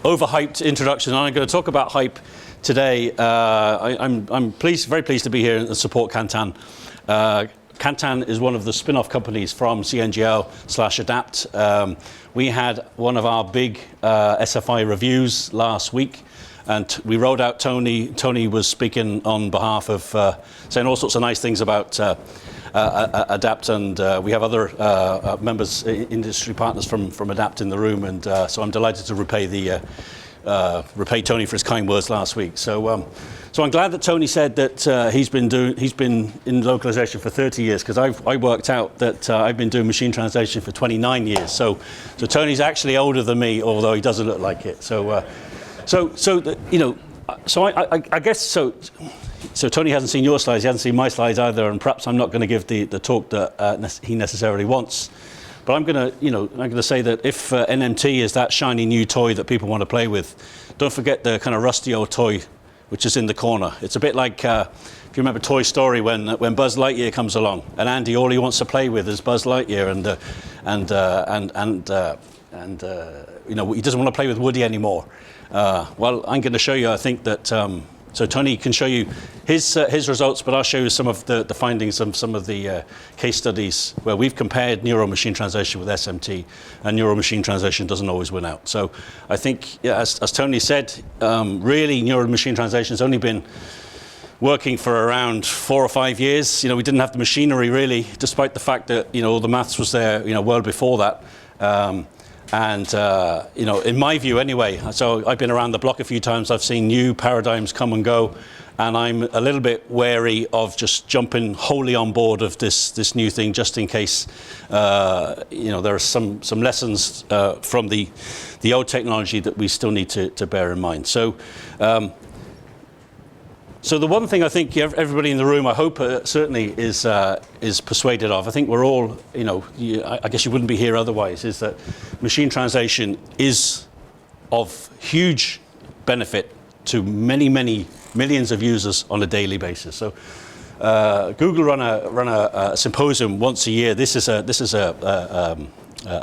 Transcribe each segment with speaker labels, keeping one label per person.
Speaker 1: overhyped introduction, I'm going to talk about hype today. I'm very pleased to be here and support Kantan. Kantan is one of the spin-off companies from CNGL/Adapt. We had one of our big SFI reviews last week, and we rolled out Tony. Tony was speaking on behalf of, saying all sorts of nice things about Adapt, and we have other members, industry partners from Adapt in the room, and so I'm delighted to repay Tony for his kind words last week. So I'm glad that Tony said that he's been in localization for 30 years, because I worked out that I've been doing machine translation for 29 years. So Tony's actually older than me, although he doesn't look like it. So I guess so. So Tony hasn't seen your slides, he hasn't seen my slides either, and perhaps I'm not going to give the talk that he necessarily wants. But I'm going to say that if NMT is that shiny new toy that people want to play with, don't forget the kind of rusty old toy which is in the corner. It's a bit like if you remember Toy Story when Buzz Lightyear comes along, and Andy, all he wants to play with is Buzz Lightyear, and he doesn't want to play with Woody anymore. Well, I'm going to show you, I think that. So Tony can show you his results, but I'll show you some of the findings of some of the case studies where we've compared neuro-machine translation with SMT, and neuro-machine translation doesn't always win out. So I think, yeah, as Tony said, really neuro-machine translation has only been working for around 4 or 5 years. We didn't have the machinery really, despite the fact that all the maths was there well before that. In my view anyway, so I've been around the block a few times, I've seen new paradigms come and go, and I'm a little bit wary of just jumping wholly on board of this new thing, just in case there are some lessons from the old technology that we still need to bear in mind. So the one thing I think everybody in the room, I hope certainly is persuaded of, I think we're all, I guess you wouldn't be here otherwise, is that machine translation is of huge benefit to many, many millions of users on a daily basis. So Google run a symposium once a year. This is a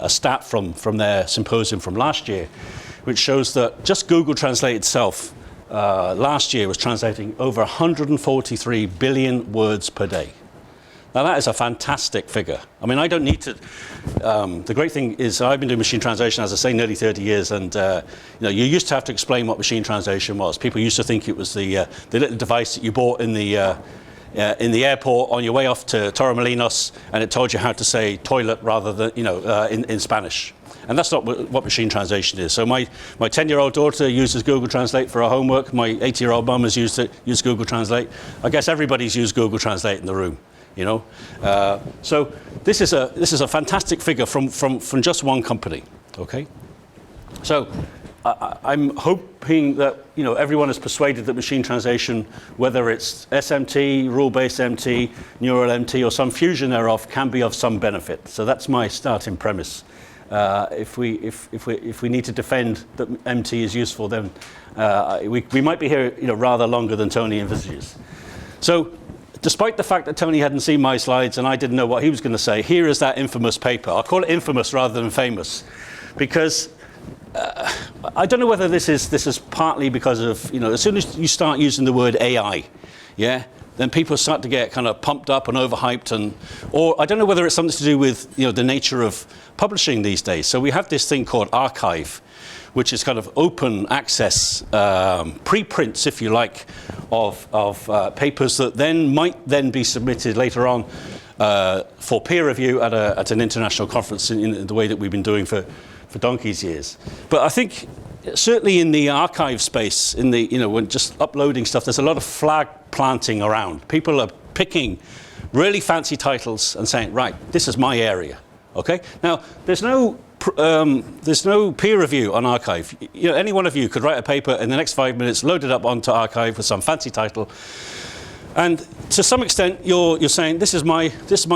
Speaker 1: stat from their symposium from last year, which shows that just Google Translate itself last year was translating over 143 billion words per day. Now that is a fantastic figure. I mean, I don't need to. The great thing is I've been doing machine translation, as I say, nearly 30 years, and you used to have to explain what machine translation was. People used to think it was the little device that you bought in the airport on your way off to Torremolinos, and it told you how to say toilet rather than in Spanish. And that's not what machine translation is. So my 10-year-old daughter uses Google Translate for her homework. My 80-year-old mum has used Google Translate. I guess everybody's used Google Translate in the room, So this is a fantastic figure from just one company. Okay. So I'm hoping that everyone is persuaded that machine translation, whether it's SMT, rule-based MT, neural MT, or some fusion thereof, can be of some benefit. So that's my starting premise. If we need to defend that MT is useful, then we might be here rather longer than Tony envisages. So despite the fact that Tony hadn't seen my slides and I didn't know what he was going to say, here is that infamous paper. I'll call it infamous rather than famous, because I don't know whether this is partly because of as soon as you start using the word AI, then people start to get kind of pumped up and overhyped, or I don't know whether it's something to do with the nature of publishing these days. So we have this thing called archive, which is kind of open access preprints, if you like, of papers that might be submitted later on for peer review at an international conference in the way that we've been doing for donkey's years. But I think certainly in the archive space, when just uploading stuff, there's a lot of flag planting around. People are picking really fancy titles and saying, right, this is my area. Okay. Now there's no peer review on archive. Any one of you could write a paper in the next 5 minutes, load it up onto archive with some fancy title, and to some extent you're saying this is my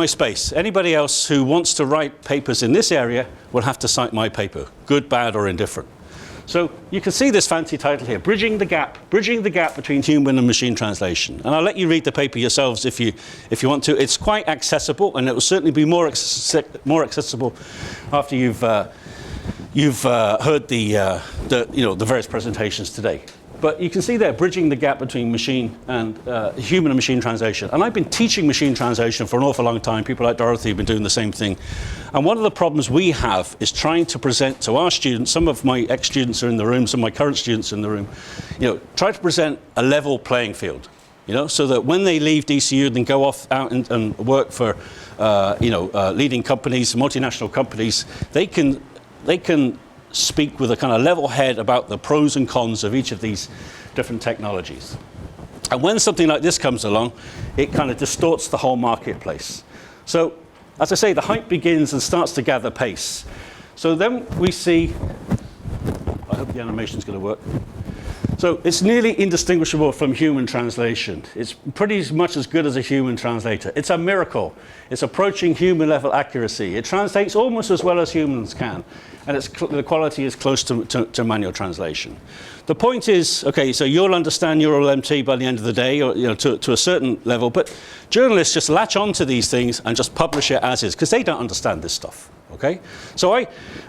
Speaker 1: space. Anybody else who wants to write papers in this area will have to cite my paper, good, bad, or indifferent. So you can see this fancy title here, Bridging the Gap between Human and Machine Translation. And I'll let you read the paper yourselves if you want to. It's quite accessible, and it will certainly be more accessible after you've you've heard the various presentations today. But you can see there, bridging the gap between machine and human and machine translation. And I've been teaching machine translation for an awful long time. People like Dorothy have been doing the same thing. And one of the problems we have is trying to present to our students, some of my ex-students are in the room, some of my current students are in the room, try to present a level playing field, so that when they leave DCU and go off out and work for, leading companies, multinational companies, they can speak with a kind of level head about the pros and cons of each of these different technologies. And when something like this comes along, it kind of distorts the whole marketplace. So, as I say, the hype begins and starts to gather pace. So then we see, I hope the animation's going to work. So it's nearly indistinguishable from human translation. It's pretty much as good as a human translator. It's a miracle. It's approaching human level accuracy. It translates almost as well as humans can. And the quality is close to manual translation. The point is, okay, so you'll understand neural MT by the end of the day, or to a certain level, but journalists just latch on to these things and just publish it as is, because they don't understand this stuff, okay? So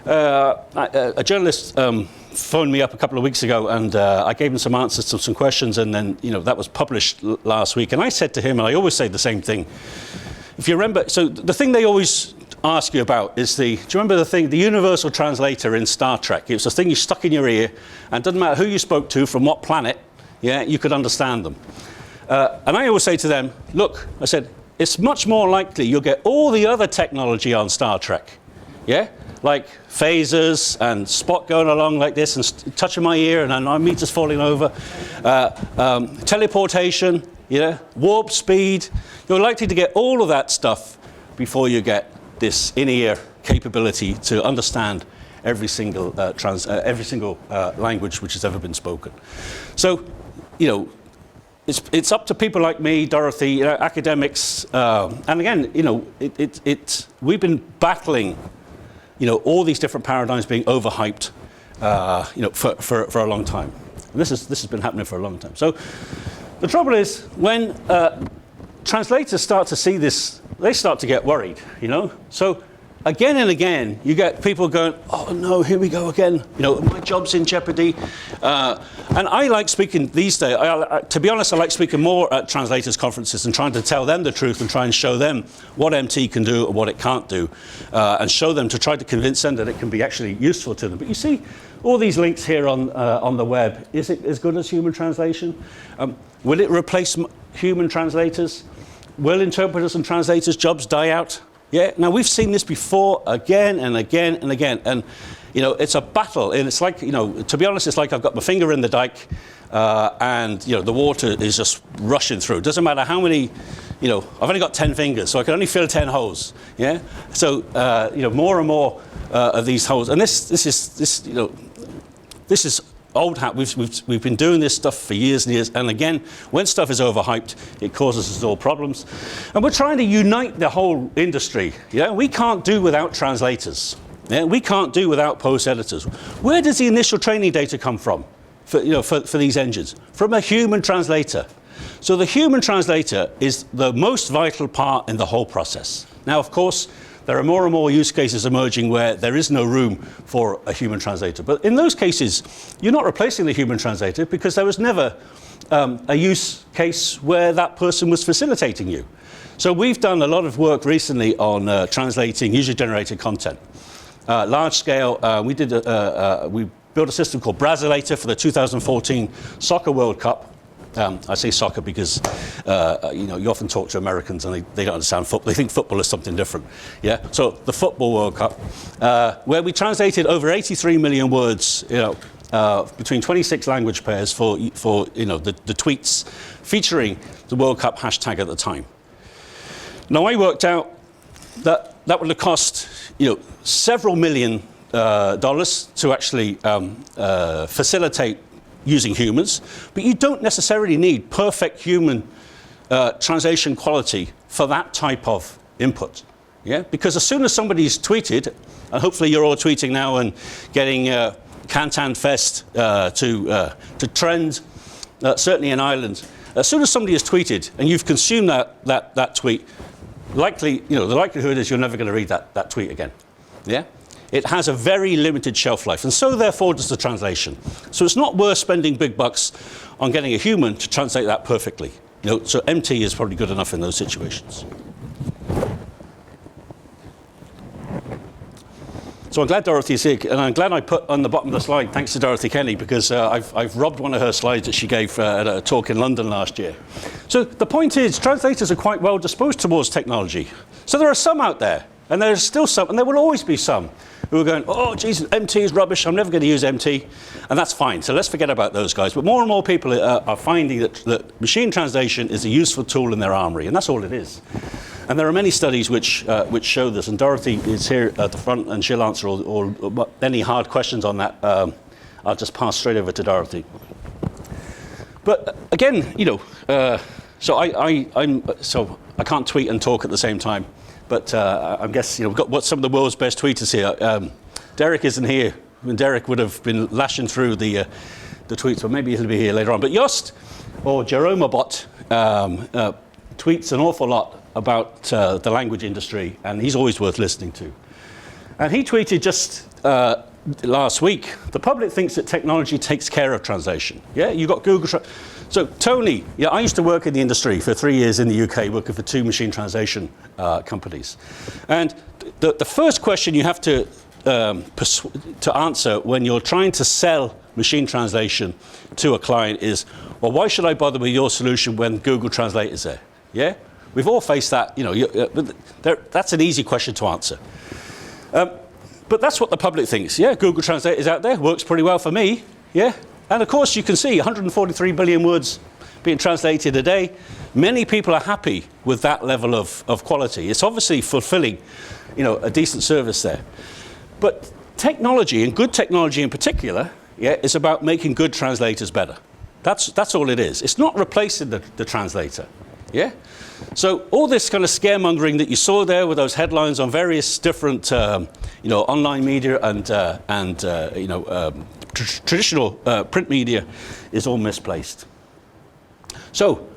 Speaker 1: a journalist phoned me up a couple of weeks ago, and I gave him some answers to some questions, and then, that was published last week. And I said to him, and I always say the same thing, if you remember, so the thing they always ask you about is do you remember the universal translator in Star Trek? It was a thing you stuck in your ear, and it doesn't matter who you spoke to, from what planet, you could understand them. And I always say to them, look, I said, it's much more likely you'll get all the other technology on Star Trek, like phasers and Spock going along like this and touching my ear and my meter's falling over, teleportation, warp speed. You're likely to get all of that stuff before you get this in-ear capability to understand every single language which has ever been spoken. So, it's up to people like me, Dorothy, academics, and again, we've been battling, all these different paradigms being overhyped, for a long time. And this has been happening for a long time. So, the trouble is when translators start to see this, they start to get worried, So again and again, you get people going, oh no, here we go again. My job's in jeopardy. And I like speaking these days, to be honest, I like speaking more at translators conferences and trying to tell them the truth and try and show them what MT can do and what it can't do. And show them to try to convince them that it can be actually useful to them. But you see all these links here on the web. Is it as good as human translation? Will it replace human translators? Will interpreters and translators' jobs die out? Yeah, now we've seen this before again and again and again. And, it's a battle. And it's like, to be honest, it's like I've got my finger in the dike and, the water is just rushing through. It doesn't matter how many, I've only got 10 fingers, so I can only fill 10 holes. Yeah? So, more and more of these holes. And this is old hat. We've been doing this stuff for years and years, and again, when stuff is overhyped, it causes us all problems. And we're trying to unite the whole industry. We can't do without translators. We can't do without post editors. Where does the initial training data come from for these engines? From a human translator. So the human translator is the most vital part in the whole process. Now, of course, there are more and more use cases emerging where there is no room for a human translator. But in those cases, you're not replacing the human translator because there was never a use case where that person was facilitating you. So we've done a lot of work recently on translating user-generated content. Large scale, we built a system called Brasilator for the 2014 Soccer World Cup. I say soccer because you often talk to Americans and they don't understand football. They think football is something different. Yeah. So the Football World Cup, where we translated over 83 million words, between 26 language pairs for the tweets featuring the World Cup hashtag at the time. Now I worked out that would have cost several million dollars to actually facilitate using humans, but you don't necessarily need perfect human translation quality for that type of input. Yeah, because as soon as somebody's tweeted, and hopefully you're all tweeting now and getting KantanFest to trend, certainly in Ireland. As soon as somebody has tweeted and you've consumed that tweet, the likelihood is you're never going to read that tweet again. Yeah. it has a very limited shelf life, and so therefore does the translation. So it's not worth spending big bucks on getting a human to translate that perfectly. So MT is probably good enough in those situations. So I'm glad Dorothy is here, and I'm glad I put on the bottom of the slide, thanks to Dorothy Kenny, because I've robbed one of her slides that she gave at a talk in London last year. So the point is, translators are quite well disposed towards technology. So there are some out there, and there's still some, and there will always be some, who are going, oh, geez, MT is rubbish, I'm never going to use MT, and that's fine. So let's forget about those guys. But more and more people are finding that machine translation is a useful tool in their armory, and that's all it is. And there are many studies which show this, and Dorothy is here at the front, and she'll answer any hard questions on that. I'll just pass straight over to Dorothy. But again, so I can't tweet and talk at the same time. But I guess we've got some of the world's best tweeters here. Derek isn't here. I mean, Derek would have been lashing through the tweets, but maybe he'll be here later on. But Yost, or JeromeBot, tweets an awful lot about the language industry, and he's always worth listening to. And he tweeted just last week, the public thinks that technology takes care of translation. Yeah, you got Google. So Tony, yeah, I used to work in the industry for 3 years in the UK, working for 2 machine translation companies. And the first question you have to answer when you're trying to sell machine translation to a client is, well, why should I bother with your solution when Google Translate is there? Yeah, we've all faced that. That's an easy question to answer. But that's what the public thinks. Yeah, Google Translate is out there, works pretty well for me. Yeah. And of course, you can see 143 billion words being translated a day. Many people are happy with that level of quality. It's obviously fulfilling, a decent service there. But technology, and good technology in particular, yeah, is about making good translators better. That's all it is. It's not replacing the translator. Yeah. So all this kind of scaremongering that you saw there with those headlines on various different, online media and traditional print media is all misplaced. So,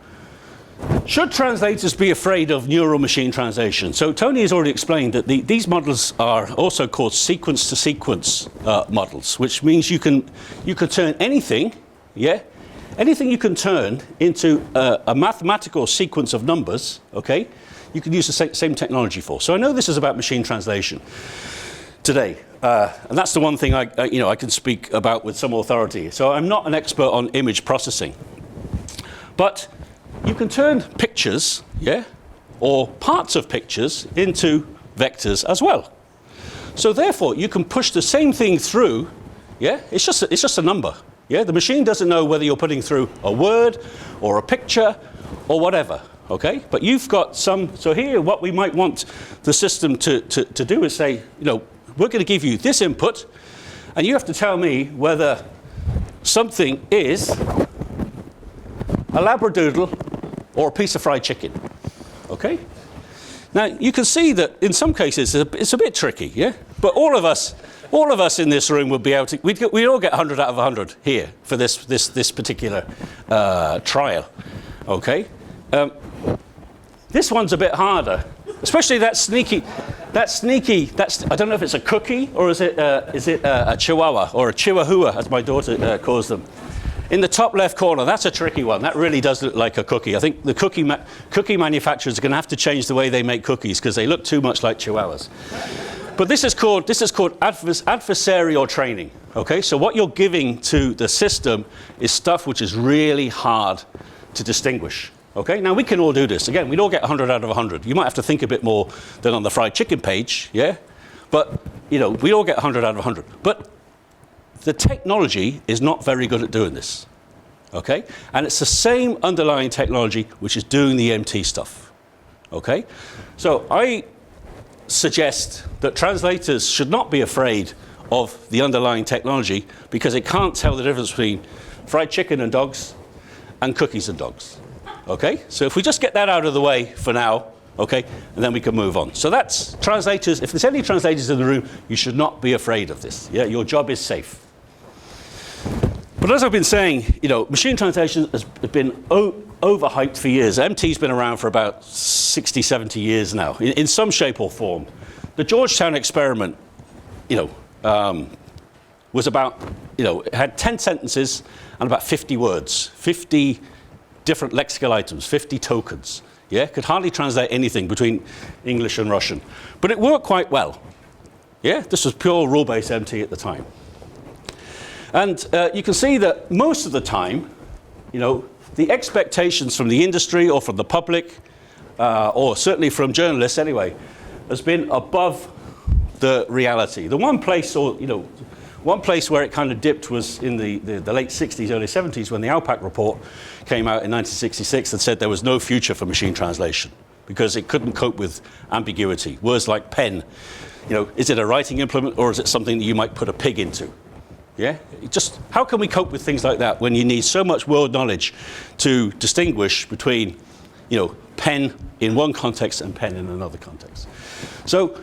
Speaker 1: should translators be afraid of neural machine translation? So Tony has already explained that these models are also called sequence-to-sequence models, which means you can turn anything, yeah, anything you can turn into a mathematical sequence of numbers, okay, you can use the same technology for. So I know this is about machine translation today. And that's the one thing I can speak about with some authority. So I'm not an expert on image processing. But you can turn pictures, yeah, or parts of pictures into vectors as well. So therefore, you can push the same thing through, yeah, it's just a number. Yeah, the machine doesn't know whether you're putting through a word or a picture or whatever, okay? But you've got so here what we might want the system to do is say, we're going to give you this input, and you have to tell me whether something is a labradoodle or a piece of fried chicken, okay? Now, you can see that in some cases it's a bit tricky, yeah? But all of us in this room would be able to, we'd all get 100 out of 100 here for this particular trial, okay? This one's a bit harder, especially that sneaky, I don't know if it's a cookie or is it a chihuahua or a chihuahua, as my daughter calls them. In the top left corner, that's a tricky one. That really does look like a cookie. I think the cookie manufacturers are going to have to change the way they make cookies because they look too much like chihuahuas. But this is called adversarial training. Okay, so what you're giving to the system is stuff which is really hard to distinguish. Okay, now we can all do this. Again, we'd all get 100 out of 100. You might have to think a bit more than on the fried chicken page, yeah? But, we all get 100 out of 100. But the technology is not very good at doing this, okay? And it's the same underlying technology which is doing the MT stuff, okay? So I suggest that translators should not be afraid of the underlying technology because it can't tell the difference between fried chicken and dogs and cookies and dogs, okay? So if we just get that out of the way for now, okay, and then we can move on. So that's translators. If there's any translators in the room, you should not be afraid of this. Yeah, your job is safe. But as I've been saying, machine translation has been overhyped for years. MT's been around for about 60, 70 years now, in some shape or form. The Georgetown experiment, was about, it had 10 sentences and about 50 words, 50 different lexical items, 50 tokens. Yeah, could hardly translate anything between English and Russian. But it worked quite well. Yeah, this was pure rule-based MT at the time. And you can see that most of the time, the expectations from the industry or from the public, or certainly from journalists anyway, has been above the reality. The one place, one place where it kind of dipped was in the late 60s, early 70s, when the ALPAC report came out in 1966 and said there was no future for machine translation because it couldn't cope with ambiguity. Words like pen, is it a writing implement or is it something that you might put a pig into? Yeah, just how can we cope with things like that when you need so much world knowledge to distinguish between, pen in one context and pen in another context? So,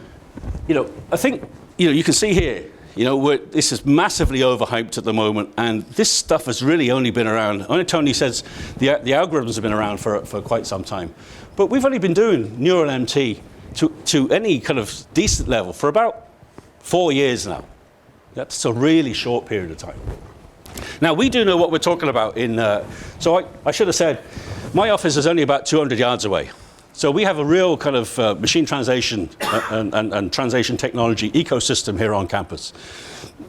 Speaker 1: I think, you can see here, this is massively overhyped at the moment, and this stuff has really only been around. I know Tony says the algorithms have been around for quite some time, but we've only been doing neural MT to any kind of decent level for about 4 years now. That's a really short period of time. Now, we do know what we're talking about so I should have said, my office is only about 200 yards away. So we have a real kind of machine translation and translation technology ecosystem here on campus.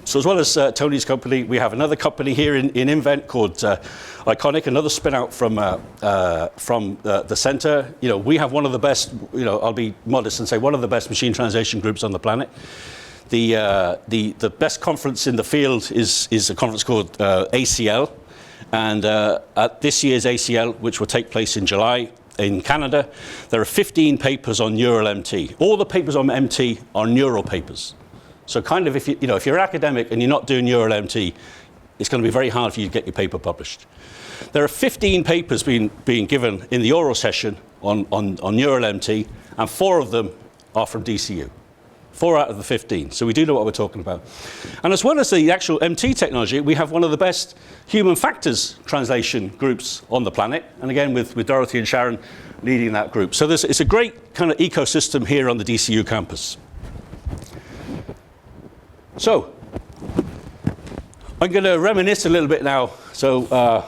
Speaker 1: So as well as Tony's company, we have another company here in Invent called Iconic, another spin out from the center. We have one of the best, I'll be modest and say one of the best machine translation groups on the planet. The best conference in the field is a conference called ACL. And at this year's ACL, which will take place in July, in Canada, there are 15 papers on neural MT. All the papers on MT are neural papers. So kind of if you're an academic and you're not doing neural MT, it's going to be very hard for you to get your paper published. There are 15 papers being given in the oral session on neural MT, and 4 of them are from DCU. 4 out of the 15. So we do know what we're talking about. And as well as the actual MT technology, we have one of the best human factors translation groups on the planet. And again, with Dorothy and Sharon leading that group. So it's a great kind of ecosystem here on the DCU campus. So I'm going to reminisce a little bit now. So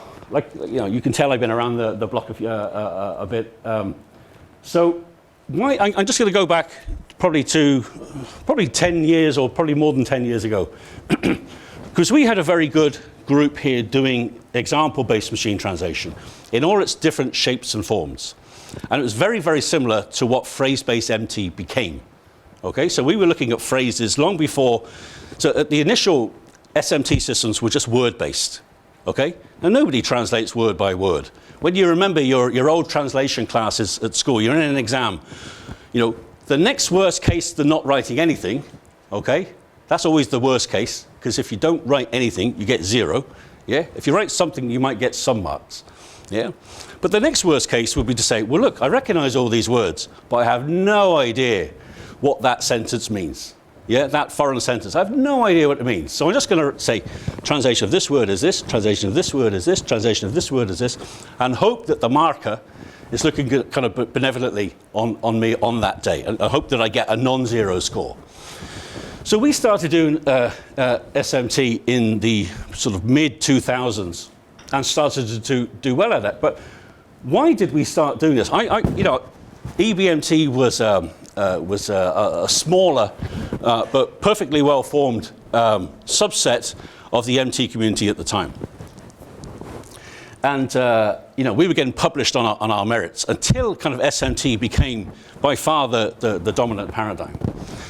Speaker 1: you can tell I've been around the block a bit. So I'm just going to go back probably 10 years or probably more than 10 years ago. Because we had a very good group here doing example-based machine translation in all its different shapes and forms. And it was very, very similar to what phrase-based MT became. Okay, so we were looking at phrases long before. So the initial SMT systems were just word-based. Okay, now nobody translates word by word. When you remember your old translation classes at school, you're in an exam, the next worst case than not writing anything, okay, that's always the worst case, because if you don't write anything, you get 0, yeah? If you write something, you might get some marks, yeah? But the next worst case would be to say, well, look, I recognize all these words, but I have no idea what that sentence means, yeah? That foreign sentence, I have no idea what it means. So I'm just going to say, translation of this word is this, translation of this word is this, translation of this word is this, and hope that the marker is looking good, kind of benevolently on me on that day. And I hope that I get a non-zero score. So we started doing SMT in the sort of mid-2000s and started to do well at it. But why did we start doing this? EBMT was a smaller but perfectly well-formed subset of the MT community at the time. And we were getting published on our merits until kind of SMT became by far the dominant paradigm.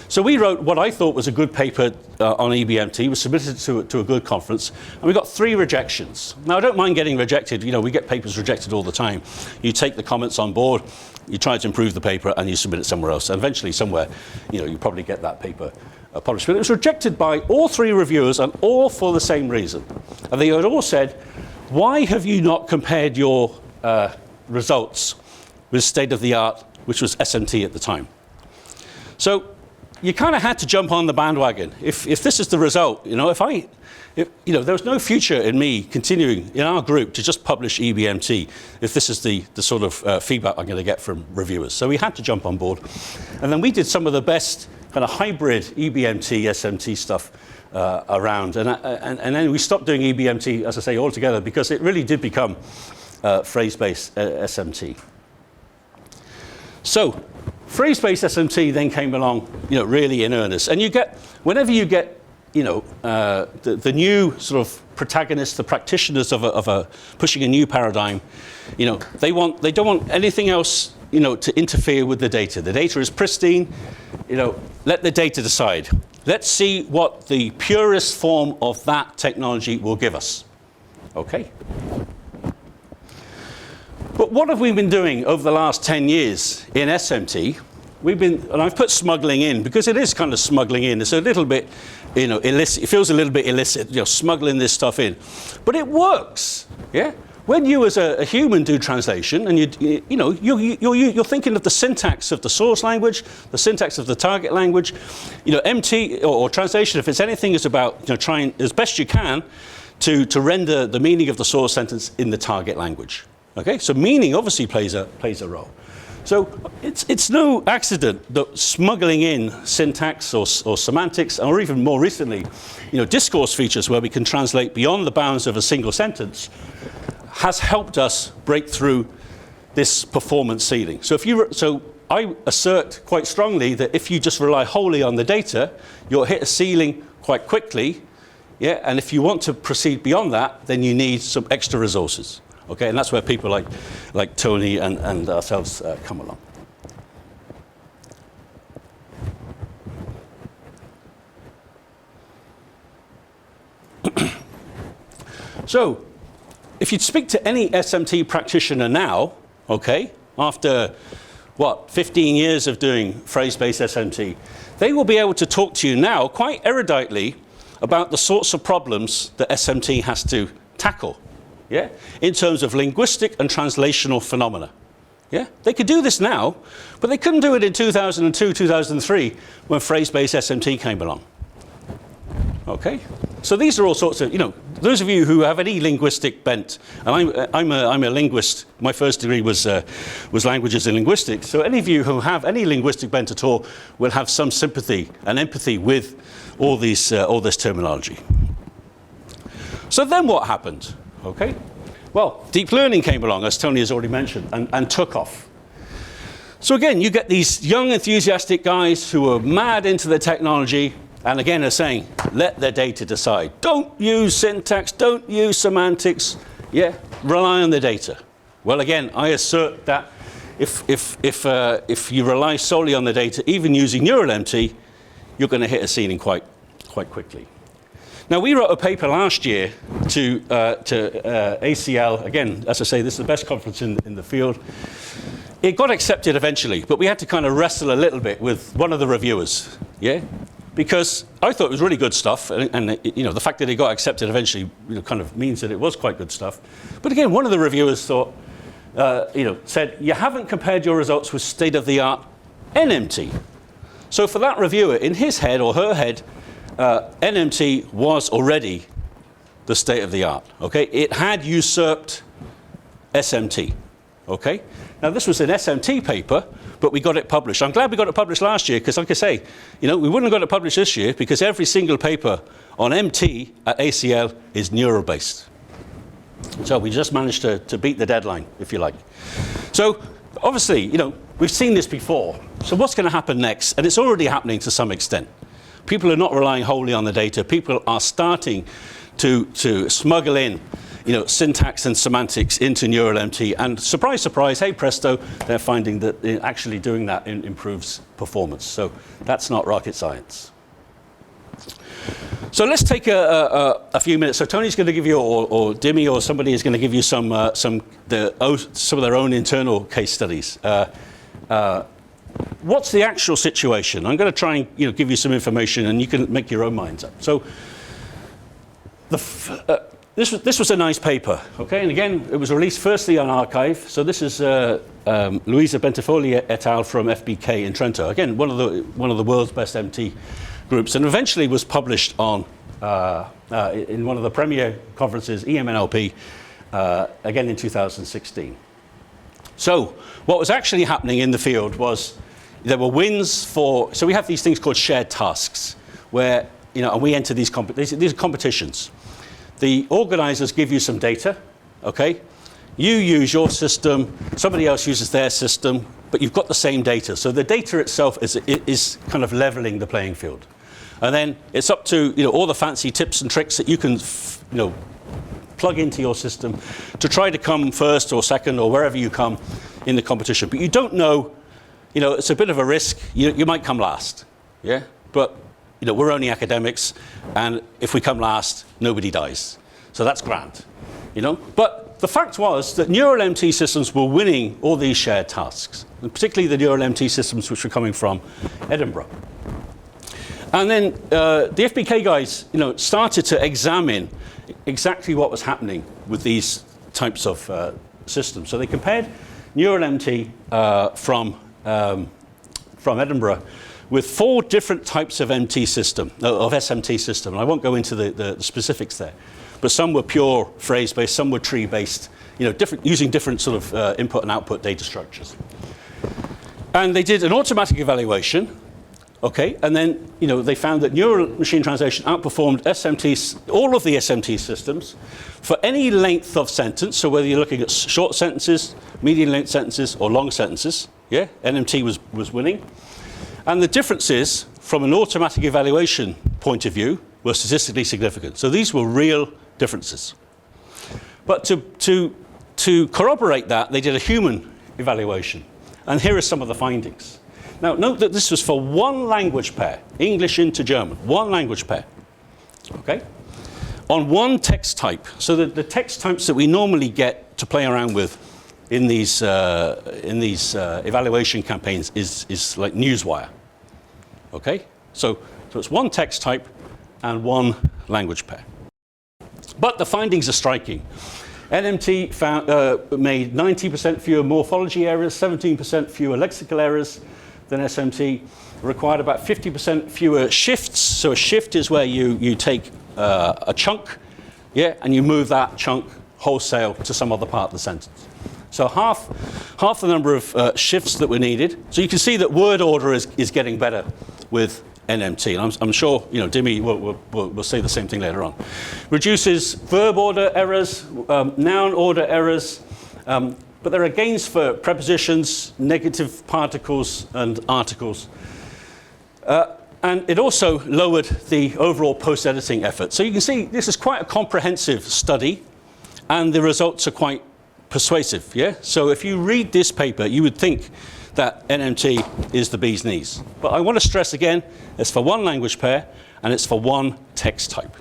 Speaker 1: So we wrote what I thought was a good paper on EBMT, was submitted to a good conference, and we got 3 rejections. Now I don't mind getting rejected, we get papers rejected all the time. You take the comments on board, you try to improve the paper, and you submit it somewhere else. And eventually somewhere, you probably get that paper published. But it was rejected by all 3 reviewers, and all for the same reason. And they had all said, why have you not compared your results with state-of-the-art, which was SMT at the time? So you kind of had to jump on the bandwagon. If this is the result, there was no future in me continuing in our group to just publish EBMT if this is the sort of feedback I'm going to get from reviewers. So we had to jump on board. And then we did some of the best kind of hybrid EBMT, SMT stuff around. And then we stopped doing EBMT, as I say, altogether, because it really did become phrase-based SMT. So phrase-based SMT then came along, really in earnest. And whenever you get, the new sort of protagonists, the practitioners of pushing a new paradigm, they don't want anything else, to interfere with the data. The data is pristine, let the data decide. Let's see what the purest form of that technology will give us. Okay? But what have we been doing over the last 10 years in SMT? And I've put smuggling in because it is kind of smuggling in. It's a little bit, illicit. It feels a little bit illicit, smuggling this stuff in. But it works, yeah? When you as a human do translation and you're thinking of the syntax of the source language, the syntax of the target language, MT or translation, if it's anything, is about trying as best you can to render the meaning of the source sentence in the target language. Okay, so meaning obviously plays a role. So it's no accident that smuggling in syntax or semantics, or even more recently, discourse features where we can translate beyond the bounds of a single sentence, has helped us break through this performance ceiling. So I assert quite strongly that if you just rely wholly on the data, you'll hit a ceiling quite quickly. Yeah, and if you want to proceed beyond that, then you need some extra resources. Okay, and that's where people like Tony and ourselves come along. So, if you speak to any SMT practitioner now, okay, after 15 years of doing phrase-based SMT, they will be able to talk to you now quite eruditely about the sorts of problems that SMT has to tackle. Yeah, in terms of linguistic and translational phenomena. Yeah, they could do this now, but they couldn't do it in 2002, 2003 when phrase-based SMT came along. Okay, so these are all sorts of, those of you who have any linguistic bent, and I'm a linguist. My first degree was languages and linguistics. So any of you who have any linguistic bent at all will have some sympathy and empathy with all this terminology. So then what happened? Okay, well, deep learning came along, as Tony has already mentioned, and took off. So again, you get these young, enthusiastic guys who are mad into the technology, and again are saying, let the data decide. Don't use syntax, don't use semantics, yeah, rely on the data. Well, again, I assert that if you rely solely on the data, even using neural MT, you're going to hit a ceiling quite quickly. Now, we wrote a paper last year to ACL. Again, as I say, this is the best conference in the field. It got accepted eventually, but we had to kind of wrestle a little bit with one of the reviewers, yeah? Because I thought it was really good stuff, and the fact that it got accepted eventually kind of means that it was quite good stuff. But again, one of the reviewers thought, said, you haven't compared your results with state-of-the-art NMT. So for that reviewer, in his head or her head, NMT was already the state of the art. Okay, it had usurped SMT. Okay, now this was an SMT paper, but we got it published. I'm glad we got it published last year because, like I say, we wouldn't have got it published this year because every single paper on MT at ACL is neural based. So we just managed to beat the deadline, if you like. So obviously, we've seen this before. So what's going to happen next? And it's already happening to some extent. People are not relying wholly on the data. People are starting to smuggle in, syntax and semantics into neural MT. And surprise, surprise, hey presto, they're finding that actually doing that improves performance. So that's not rocket science. So let's take a few minutes. So Tony's going to give you, or Dimi, or somebody is going to give you some of their own internal case studies. What's the actual situation? I'm going to try and give you some information, and you can make your own minds up. So this was a nice paper, okay? And again, it was released firstly on arXiv. So this is Luisa Bentifoli et al. From FBK in Trento. Again, one of the world's best MT groups, and eventually was published on in one of the premier conferences, EMNLP, again in 2016. So what was actually happening in the field was, There were wins for, so we have these things called shared tasks, where, and we enter these are competitions. The organizers give you some data, okay? You use your system, somebody else uses their system, but you've got the same data. So the data itself is kind of leveling the playing field. And then it's up to all the fancy tips and tricks that you can plug into your system to try to come first or second or wherever you come in the competition. But you don't know, it's a bit of a risk. You might come last, yeah? But we're only academics, and if we come last, nobody dies. So that's grand, But the fact was that neural MT systems were winning all these shared tasks, and particularly the neural MT systems which were coming from Edinburgh. And then the FBK guys, started to examine exactly what was happening with these types of systems. So they compared neural MT from Edinburgh with 4 different types of SMT system. And I won't go into the specifics there. But some were pure phrase-based, some were tree-based, using different sort of input and output data structures. And they did an automatic evaluation, okay, and then they found that neural machine translation outperformed all of the SMT systems for any length of sentence. So whether you're looking at short sentences, medium length sentences, or long sentences, yeah, NMT was winning. And the differences from an automatic evaluation point of view were statistically significant. So these were real differences. But to corroborate that, they did a human evaluation. And here are some of the findings. Now, note that this was for one language pair, English into German, one language pair, okay? On one text type. So the text types that we normally get to play around with in these evaluation campaigns is like Newswire, okay? So it's one text type and one language pair. But the findings are striking. NMT made 90% fewer morphology errors, 17% fewer lexical errors than SMT, required about 50% fewer shifts. So a shift is where you take a chunk, yeah, and you move that chunk wholesale to some other part of the sentence. So half the number of shifts that were needed. So you can see that word order is getting better with NMT. And I'm sure Dimi will say the same thing later on. Reduces verb order errors, noun order errors, but there are gains for prepositions, negative particles, and articles. And it also lowered the overall post-editing effort. So you can see this is quite a comprehensive study, and the results are quite persuasive, yeah? So if you read this paper, you would think that NMT is the bee's knees. But I want to stress again, it's for one language pair, and it's for one text type,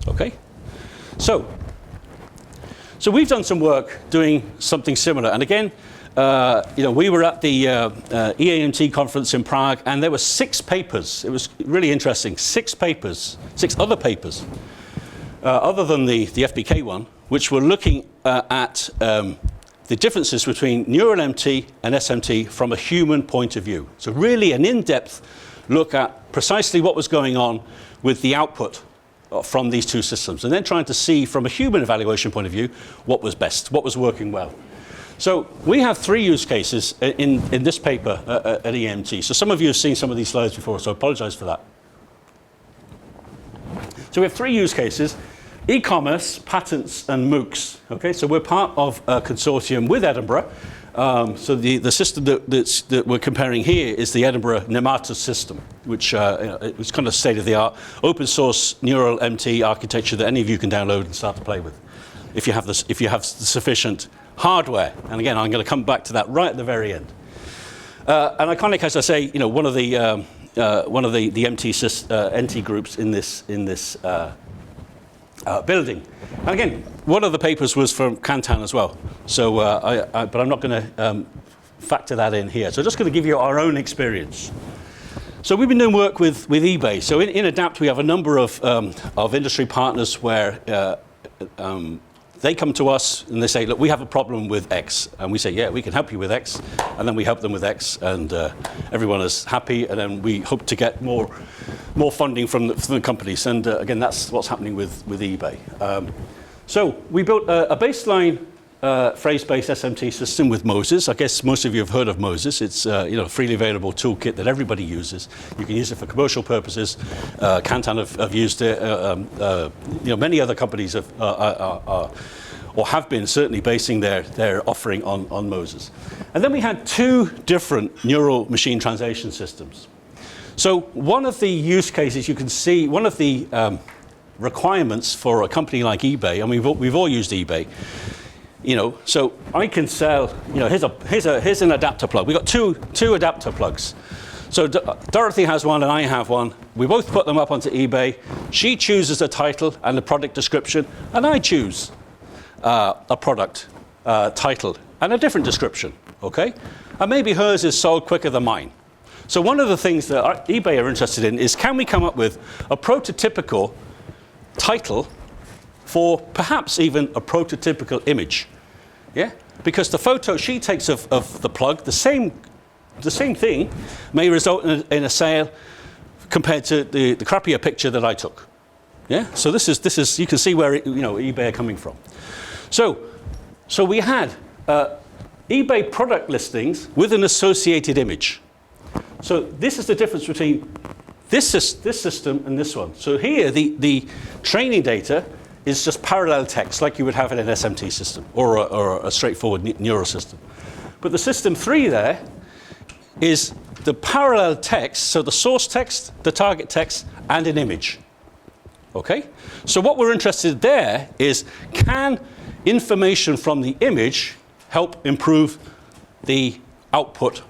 Speaker 1: okay? So we've done some work doing something similar. And again, we were at the EAMT conference in Prague, and there were 6 papers. It was really interesting. 6 other papers, other than the FBK one, which were looking at the differences between neural MT and SMT from a human point of view. So really an in-depth look at precisely what was going on with the output from these two systems, and then trying to see from a human evaluation point of view what was best, what was working well. So we have 3 use cases in this paper at EAMT. So some of you have seen some of these slides before, so I apologize for that. So we have 3 use cases: e-commerce, patents, and MOOCs. Okay, so we're part of a consortium with Edinburgh. So the system that we're comparing here is the Edinburgh Nematus system, which is kind of state-of-the-art, open source neural MT architecture that any of you can download and start to play with, if you have the sufficient hardware. And again, I'm going to come back to that right at the very end. And Iconic, as I say, one of the NT groups in this building. And again, one of the papers was from Kantan as well. So, but I'm not going to factor that in here. So, just going to give you our own experience. So, we've been doing work with eBay. So, in ADAPT, we have a number of industry partners where they come to us and they say, look, we have a problem with X. And we say, yeah, we can help you with X. And then we help them with X, and everyone is happy. And then we hope to get more funding from the companies. And again, that's what's happening with eBay. So we built a baseline phrase-based SMT system with Moses. I guess most of you have heard of Moses. It's a freely available toolkit that everybody uses. You can use it for commercial purposes. Kantan have used it. Many other companies have, or have been certainly basing their offering on Moses. And then we had two different neural machine translation systems. So one of the use cases you can see, one of the requirements for a company like eBay, and we've all used eBay. So I can sell. Here's an adapter plug. We've got two adapter plugs. So Dorothy has one and I have one. We both put them up onto eBay. She chooses a title and a product description, and I choose a product title and a different description. Okay, and maybe hers is sold quicker than mine. So one of the things that eBay are interested in is, can we come up with a prototypical title for perhaps even a prototypical image? Yeah, because the photo she takes of the plug, the same thing, may result in a sale compared to the crappier picture that I took. Yeah, so this is you can see where eBay are coming from. So we had eBay product listings with an associated image. So this is the difference between this system and this one. So here the training data is just parallel text like you would have in an SMT system or a straightforward neural system. But the system 3 there is the parallel text, so the source text, the target text, and an image. Okay? So what we're interested there is, can information from the image help improve the output,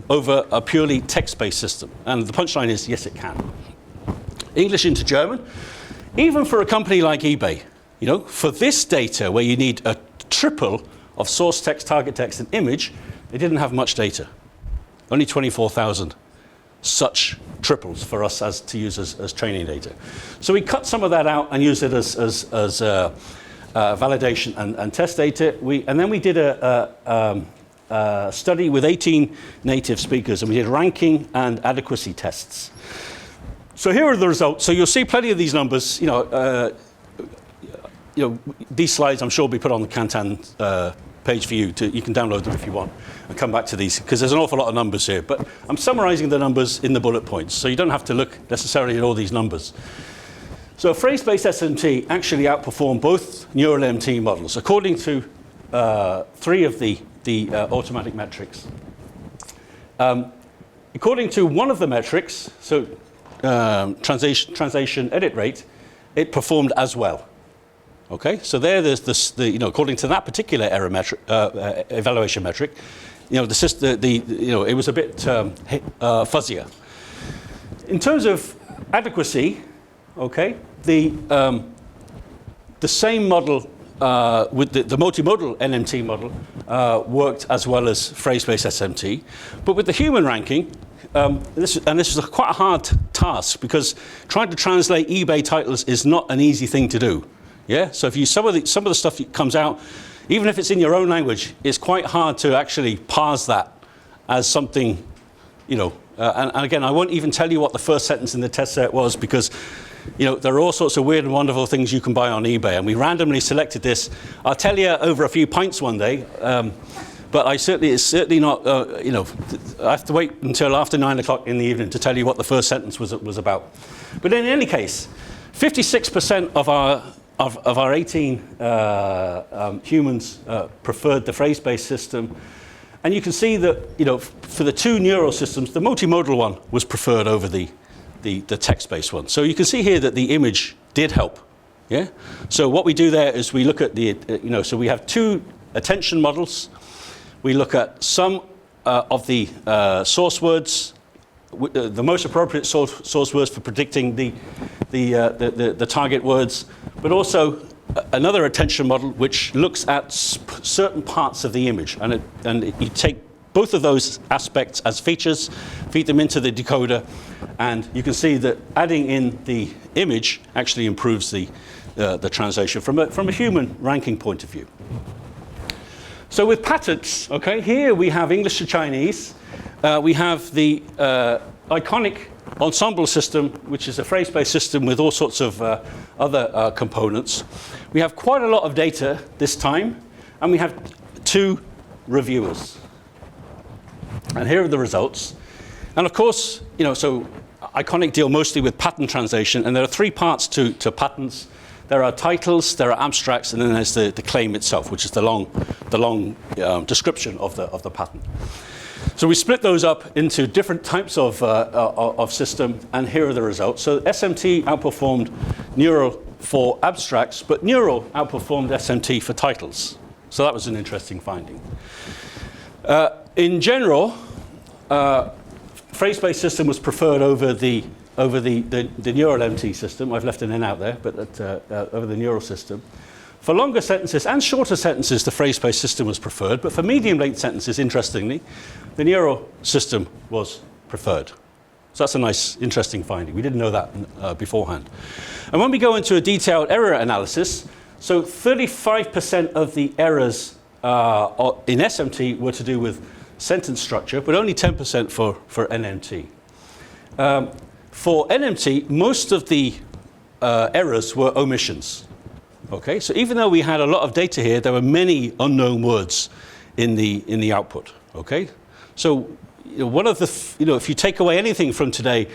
Speaker 1: over a purely text-based system? And the punchline is, yes, it can. English into German. Even for a company like eBay, for this data where you need a triple of source text, target text, and image, they didn't have much data. Only 24,000 such triples for us to use as training data. So we cut some of that out and used it as validation and test data. And then we did a study with 18 native speakers, and we did ranking and adequacy tests. So here are the results. So you'll see plenty of these numbers. These slides I'm sure will be put on the Kantan page for you. You can download them if you want and come back to these, because there's an awful lot of numbers here. But I'm summarizing the numbers in the bullet points, so you don't have to look necessarily at all these numbers. So phrase-based SMT actually outperformed both neural MT models, according to 3 of the automatic metrics. According to one of the metrics, so translation edit rate, it performed as well. Okay, so there's this, according to that particular error metric, evaluation metric, it was a bit fuzzier. In terms of adequacy, okay, the same model with the multimodal NMT model worked as well as phrase-based SMT, but with the human ranking, this is quite a hard task, because trying to translate eBay titles is not an easy thing to do. Yeah, so if some of the stuff that comes out, even if it's in your own language, it's quite hard to actually parse that as something, and again, I won't even tell you what the first sentence in the test set was, because there are all sorts of weird and wonderful things you can buy on eBay, and we randomly selected this. I'll tell you over a few pints one day, but it's certainly not, I have to wait until after 9 o'clock in the evening to tell you what the first sentence was about. But in any case, 56% of our 18 humans preferred the phrase-based system. And you can see that, for the 2 neural systems, the multimodal one was preferred over the text-based one. So you can see here that the image did help. Yeah. So what we do there is we look at so we have 2 attention models. We look at some of the source words, the most appropriate source words for predicting the target words, but also another attention model which looks at certain parts of the image, and you take both of those aspects as features, feed them into the decoder, and you can see that adding in the image actually improves the translation from a human ranking point of view. So with patterns, okay, here we have English to Chinese. We have the iconic ensemble system, which is a phrase-based system with all sorts of other components. We have quite a lot of data this time, and we have 2 reviewers. And here are the results. And of course, so Iconic deal mostly with patent translation, and there are 3 parts to patents. There are titles, there are abstracts, and then there's the claim itself, which is the long description of the patent. So we split those up into different types of system, and here are the results. So SMT outperformed Neural for abstracts, but Neural outperformed SMT for titles. So that was an interesting finding. In general, phrase-based system was preferred over the Neural MT system. I've left an N out there, but over the Neural system. For longer sentences and shorter sentences, the phrase-based system was preferred, but for medium-length sentences, interestingly, the Neural system was preferred. So that's a nice, interesting finding. We didn't know that beforehand. And when we go into a detailed error analysis, so 35% of the errors in SMT were to do with sentence structure, but only 10% for NMT. For NMT, most of the errors were omissions. Okay, so even though we had a lot of data here, there were many unknown words in the output. Okay, so one of the if you take away anything from today,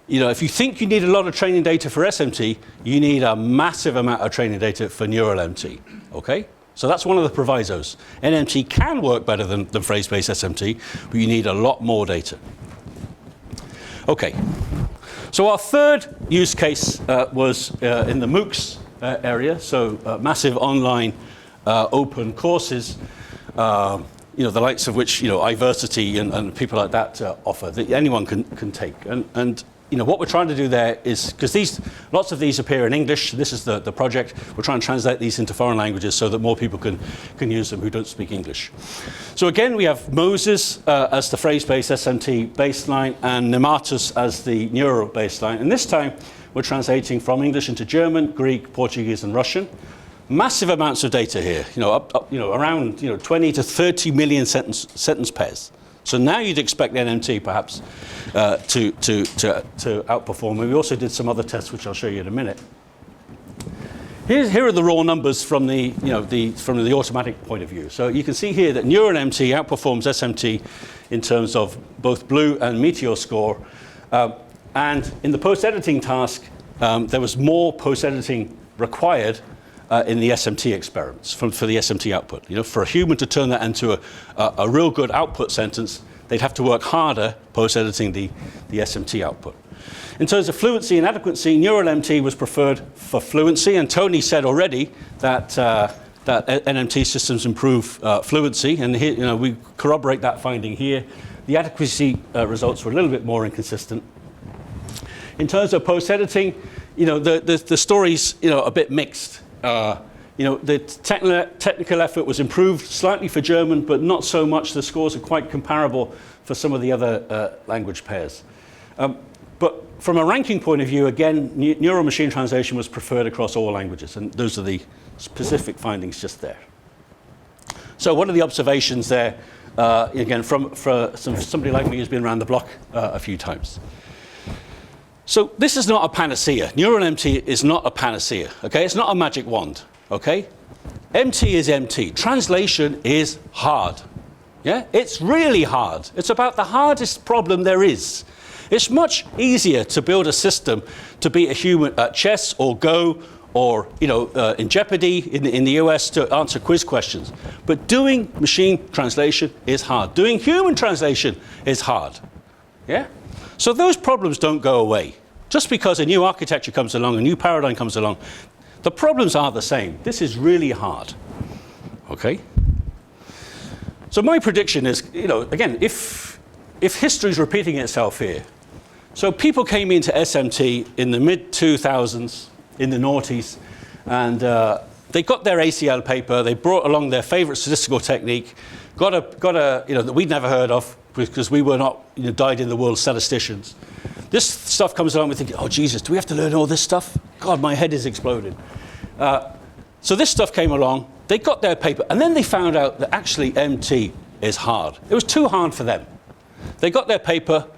Speaker 1: if you think you need a lot of training data for SMT, you need a massive amount of training data for Neural MT. Okay, so that's one of the provisos. NMT can work better than phrase-based SMT, but you need a lot more data. So our third use case was in the MOOCs area, so massive online open courses, the likes of which iVersity and people like that offer, that anyone can take. And what we're trying to do there is, because lots of these appear in English, this is the project, we're trying to translate these into foreign languages so that more people can use them who don't speak English. So again, we have Moses as the phrase-based SMT baseline and Nematus as the Neural baseline. And this time, we're translating from English into German, Greek, Portuguese, and Russian. Massive amounts of data here, around 20 to 30 million sentence pairs. So now you'd expect NMT perhaps to outperform. And we also did some other tests, which I'll show you in a minute. Here are the raw numbers from from the automatic point of view. So you can see here that Neural MT outperforms SMT in terms of both BLUE and Meteor score. And in the post-editing task, there was more post-editing required in the SMT experiments for the SMT output. For a human to turn that into a real good output sentence, they'd have to work harder post-editing the SMT output. In terms of fluency and adequacy, Neural MT was preferred for fluency, and Tony said already that NMT systems improve fluency, and here, we corroborate that finding here. The adequacy results were a little bit more inconsistent. In terms of post-editing, the story's a bit mixed. The technical effort was improved slightly for German, but not so much. The scores are quite comparable for some of the other language pairs. But from a ranking point of view, again, neural machine translation was preferred across all languages, and those are the specific findings just there. So what are the observations there? Again, from somebody like me who's been around the block a few times. So this is not a panacea. Neural MT is not a panacea, okay? It's not a magic wand, okay? MT is MT. Translation is hard, yeah? It's really hard. It's about the hardest problem there is. It's much easier to build a system to beat a human at chess or Go or, in Jeopardy in the US to answer quiz questions. But doing machine translation is hard. Doing human translation is hard, yeah? So those problems don't go away. Just because a new architecture comes along, a new paradigm comes along, the problems are the same. This is really hard, okay? So my prediction is, again, if history is repeating itself here, so people came into SMT in the mid-2000s, in the noughties, and they got their ACL paper, they brought along their favorite statistical technique, got a that we'd never heard of, because we were not dyed-in-the-wool statisticians. This stuff comes along, we think, oh, Jesus, do we have to learn all this stuff? God, my head is exploding. So this stuff came along, they got their paper, and then they found out that actually MT is hard. It was too hard for them. They got their paper,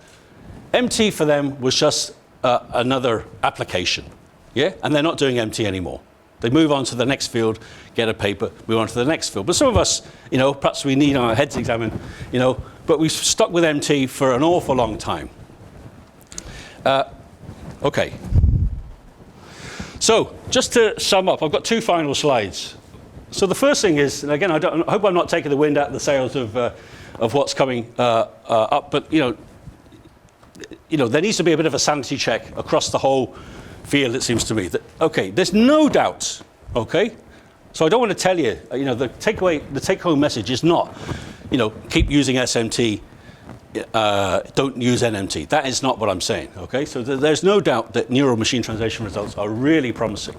Speaker 1: MT for them was just another application, yeah? And they're not doing MT anymore. They move on to the next field, get a paper, move on to the next field. But some of us, perhaps we need our heads examined, but we've stuck with MT for an awful long time. Okay. So just to sum up, I've got 2 final slides. So the first thing is, and again, I hope I'm not taking the wind out of the sails of what's coming up, but there needs to be a bit of a sanity check across the whole field, it seems to me. That, okay, there's no doubt, okay? So I don't want to tell you, the take-home message is not, keep using SMT, don't use NMT. That is not what I'm saying, okay? So there's no doubt that neural machine translation results are really promising.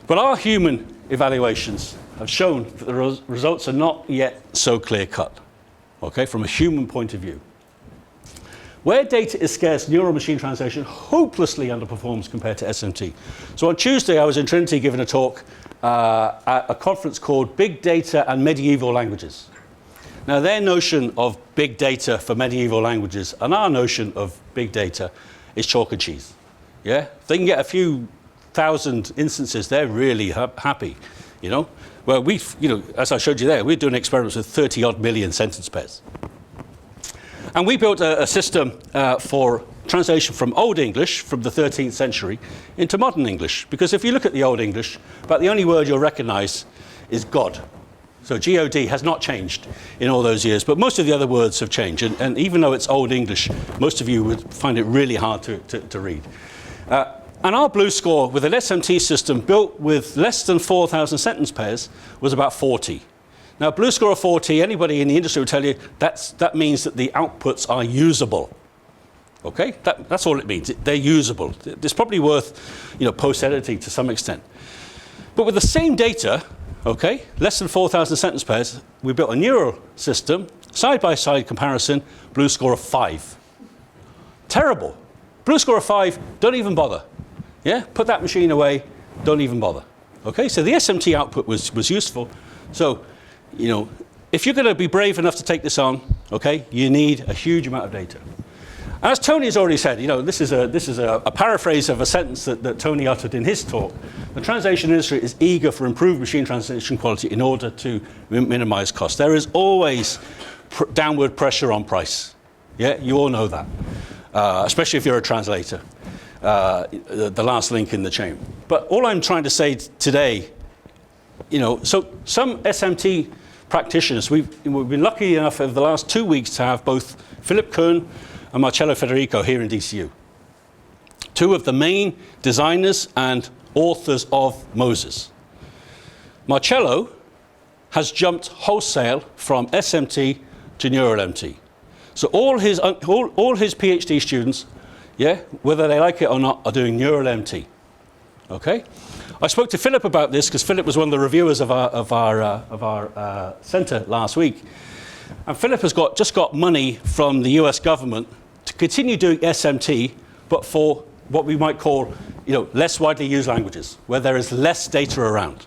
Speaker 1: But our human evaluations have shown that the results are not yet so clear-cut, okay, from a human point of view. Where data is scarce, neural machine translation hopelessly underperforms compared to SMT. So on Tuesday, I was in Trinity giving a talk at a conference called Big Data and Medieval Languages. Now, their notion of big data for medieval languages and our notion of big data is chalk and cheese. Yeah? If they can get a few thousand instances, they're really happy, Well, as I showed you there, we're doing experiments with 30-odd million sentence pairs. And we built a system for translation from Old English, from the 13th century, into modern English. Because if you look at the Old English, about the only word you'll recognize is God. So God has not changed in all those years, but most of the other words have changed. And even though it's Old English, most of you would find it really hard to read. And our blue score with an SMT system built with less than 4,000 sentence pairs was about 40. Now, blue score of 40, anybody in the industry will tell you that means that the outputs are usable. Okay? That's all it means. They're usable. It's probably worth, post-editing to some extent. But with the same data, okay, less than 4,000 sentence pairs, we built a neural system, side-by-side comparison, blue score of 5. Terrible. Blue score of 5, don't even bother. Yeah? Put that machine away, don't even bother. Okay? So the SMT output was useful. So, if you're going to be brave enough to take this on, okay, you need a huge amount of data. And as Tony has already said, this is a paraphrase of a sentence that Tony uttered in his talk. The translation industry is eager for improved machine translation quality in order to minimize costs. There is always downward pressure on price. Yeah, you all know that, especially if you're a translator, the last link in the chain. But all I'm trying to say today, so some SMT practitioners, we've been lucky enough over the last 2 weeks to have both Philip Kuhn and Marcello Federico here in DCU. 2 of the main designers and authors of Moses. Marcello has jumped wholesale from SMT to neural MT. So all his PhD students, yeah, whether they like it or not, are doing neural MT. Okay? I spoke to Philip about this because Philip was one of the reviewers of our centre last week. And Philip has just got money from the US government to continue doing SMT, but for what we might call, less widely used languages, where there is less data around.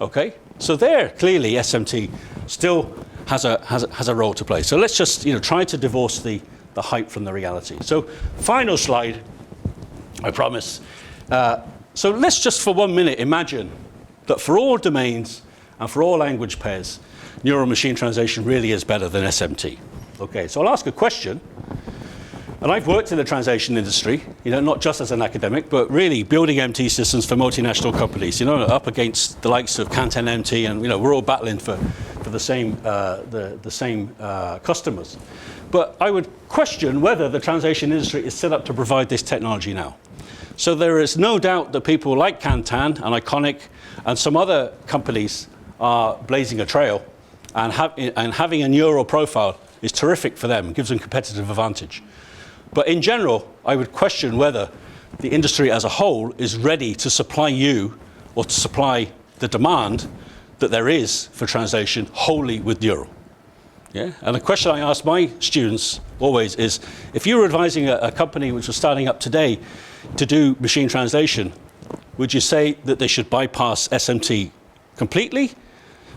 Speaker 1: Okay? So there, clearly, SMT still has a role to play. So let's just, try to divorce the hype from the reality. So final slide, I promise. So let's just for 1 minute imagine that for all domains and for all language pairs, neural machine translation really is better than SMT. Okay, so I'll ask a question. And I've worked in the translation industry, not just as an academic, but really building MT systems for multinational companies, up against the likes of KantanFest, and we're all battling for the same customers. But I would question whether the translation industry is set up to provide this technology now. So there is no doubt that people like Kantan and Iconic and some other companies are blazing a trail, and having a neural profile is terrific for them, gives them competitive advantage. But in general, I would question whether the industry as a whole is ready to supply you or to supply the demand that there is for translation wholly with neural. Yeah? And the question I ask my students always is, if you were advising a company which was starting up today to do machine translation, would you say that they should bypass SMT completely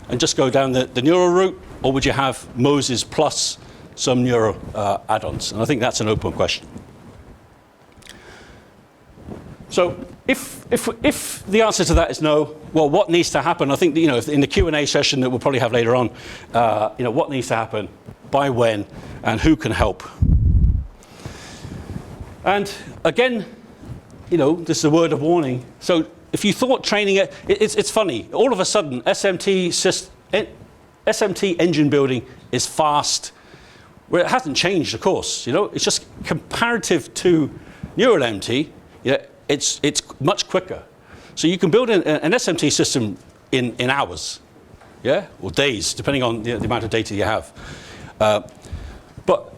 Speaker 1: and just go down the neural route, or would you have Moses plus some neural add-ons? And I think that's an open question. So if the answer to that is no, well, what needs to happen? I think, you know, in the Q&A session that we'll probably have later on, you know, what needs to happen, by when, and who can help? And again, you know, this is a word of warning. So if you thought training it, it's funny. All of a sudden, SMT engine building is fast. Well, it hasn't changed, of course. You know, it's just comparative to neural MT. Yeah, it's much quicker. So you can build an SMT system in hours, yeah, or days, depending on the amount of data you have. But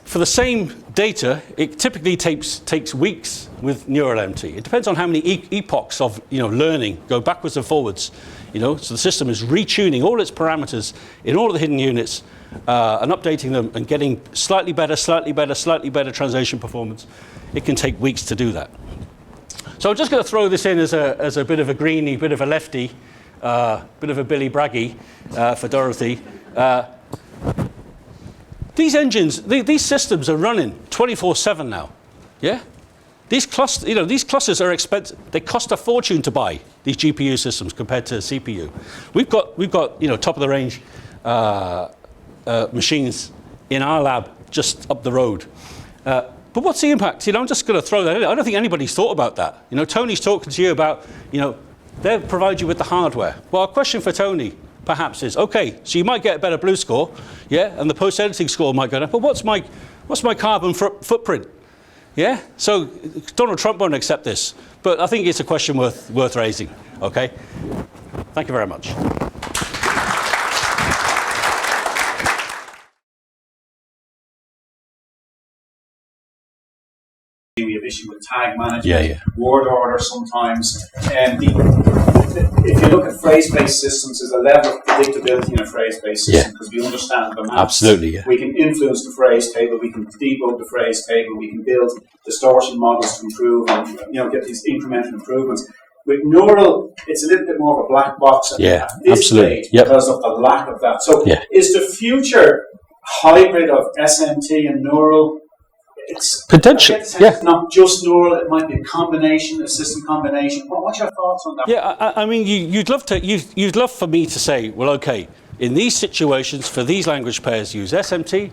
Speaker 1: for the same data, it typically takes weeks with neural MT. It depends on how many epochs of, you know, learning go backwards and forwards. You know, so the system is retuning all its parameters in all of the hidden units and updating them and getting slightly better translation performance. It can take weeks to do that. So I'm just going to throw this in as a bit of a greenie, bit of a lefty, bit of a Billy Braggy for Dorothy. These engines, these systems are running 24/7 now. Yeah, these clusters are expensive. They cost a fortune to buy, these GPU systems compared to CPU. We've got you know, top of the range machines in our lab just up the road. But what's the impact? You know, I'm just going to throw that in. I don't think anybody's thought about that. You know, Tony's talking to you about, you know, they'll provide you with the hardware. Well, a question for Tony perhaps is, okay, so you might get a better blue score, yeah, and the post-editing score might go down, but what's my carbon footprint? Yeah, so Donald Trump won't accept this, but I think it's a question worth raising, okay? Thank you very much.
Speaker 2: We have issue with tag management, word order sometimes. And if you look at phrase-based systems, there's a level of predictability in a phrase-based system because we understand the maths.
Speaker 1: Absolutely, yeah.
Speaker 2: We can influence the phrase table, we can debug the phrase table, we can build distortion models to improve and, you know, get these incremental improvements. With neural, it's a little bit more of a black box at this stage because of the lack of that. So is the future hybrid of SMT and neural? It's
Speaker 1: potential.
Speaker 2: It's not just neural; it might be a combination, a system combination. What's your thoughts on that?
Speaker 1: Yeah, I mean, you'd love for me to say, well, okay, in these situations, for these language pairs, use SMT,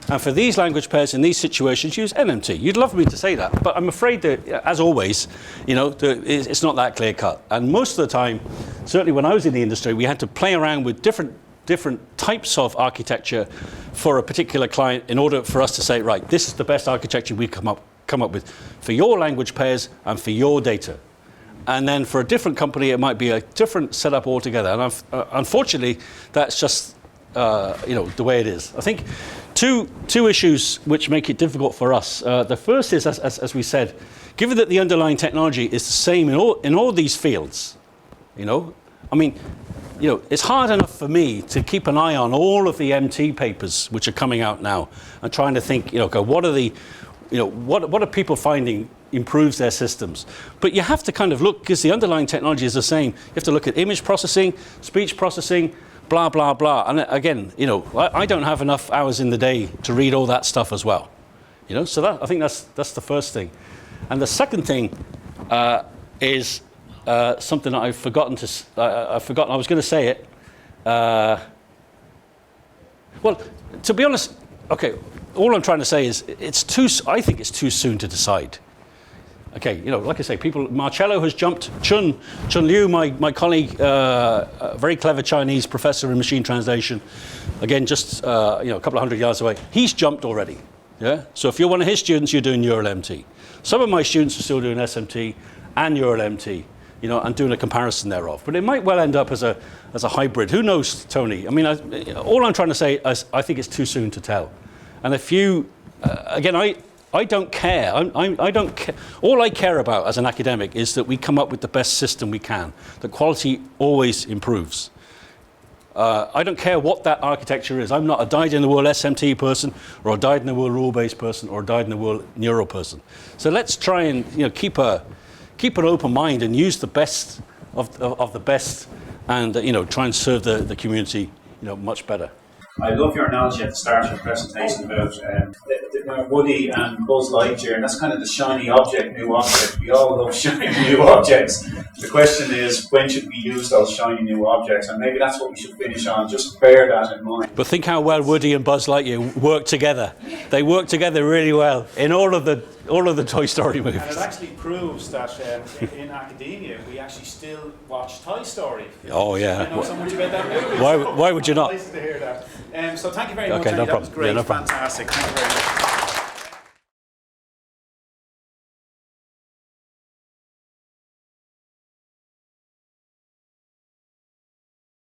Speaker 1: and for these language pairs in these situations, use NMT. You'd love me to say that, but I'm afraid that, as always, you know, it's not that clear cut. And most of the time, certainly when I was in the industry, we had to play around with different types of architecture for a particular client in order for us to say, right, this is the best architecture we come up with for your language pairs and for your data. And then for a different company, it might be a different setup altogether. And unfortunately, that's just you know, the way it is. I think two issues which make it difficult for us. The first is, as we said, given that the underlying technology is the same in all these fields, you know, I mean, you know, it's hard enough for me to keep an eye on all of the MT papers which are coming out now and trying to think, you know, okay, what are people finding improves their systems? But you have to kind of look, because the underlying technology is the same. You have to look at image processing, speech processing, blah, blah, blah. And again, you know, I don't have enough hours in the day to read all that stuff as well. You know, so I think that's the first thing. And the second thing is something that I've forgotten I was going to say it. Well, to be honest, okay, all I'm trying to say is I think it's too soon to decide. Okay, you know, like I say, Marcello has jumped. Chun Liu, my colleague, a very clever Chinese professor in machine translation, again, just you know, a couple of hundred yards away, he's jumped already. Yeah. So if you're one of his students, you're doing neural MT. Some of my students are still doing SMT and neural MT. You know, and doing a comparison thereof. But it might well end up as a hybrid. Who knows, Tony? I mean, all I'm trying to say is I think it's too soon to tell. And if you, again, I don't care. I don't care. All I care about as an academic is that we come up with the best system we can. The quality always improves. I don't care what that architecture is. I'm not a dyed-in-the-wool SMT person, or a dyed-in-the-wool rule-based person, or a dyed-in-the-wool neural person. So let's try and, you know, keep an open mind and use the best of the best, and you know, try and serve the community, you know, much better.
Speaker 2: I love your analogy at the start of your presentation about Woody and Buzz Lightyear, and that's kind of the shiny object, new object. We all love shiny new objects. The question is, when should we use those shiny new objects? And maybe that's what we should finish on. Just bear that in mind.
Speaker 1: But think how well Woody and Buzz Lightyear work together. They work together really well in all of the Toy Story movies.
Speaker 2: And it actually proves that in academia we actually still watch Toy Story.
Speaker 1: Oh yeah.
Speaker 2: I know so much about that movie.
Speaker 1: Why would you not?
Speaker 2: Nice to hear that. So thank you very much.
Speaker 1: Okay, no
Speaker 2: That was
Speaker 1: problem.
Speaker 2: great.
Speaker 1: Yeah, no problem.
Speaker 2: Fantastic. Thank you very much.